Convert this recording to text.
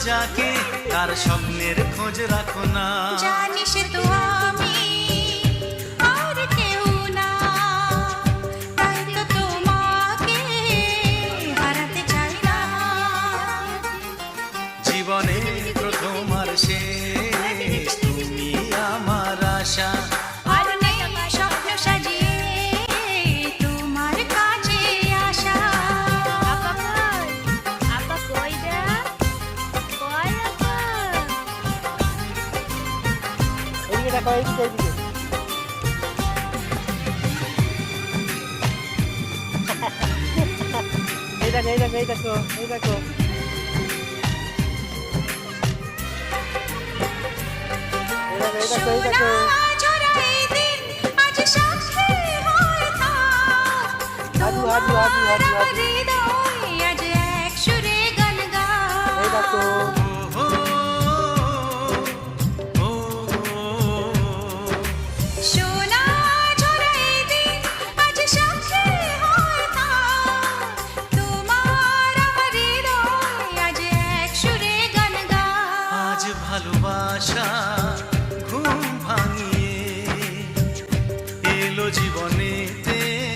যাকে তার স্বপ্নের খোঁজ রাখো না। জানিস তো আমি আর কেউ না, তাই তো তোমাকে হারাতে চাই না। জীবনে প্রথম আর শেষ তুমি আমার আশা। আর নেই স্বপ্ন সাজিয়ে তোমার কাছে আসা। আপা কই রে? কই আপা? এইদিকে দেখো, এইদিকে এইদিকে। এই দেখো, এই দেখো, এই দেখো, এই দেখো। এই দেখো, এই দেখো, এই দেখো। হাজু, হাজু, হাজু, হাজু, হাজু। এই দেখো। আজ ভালোবাসা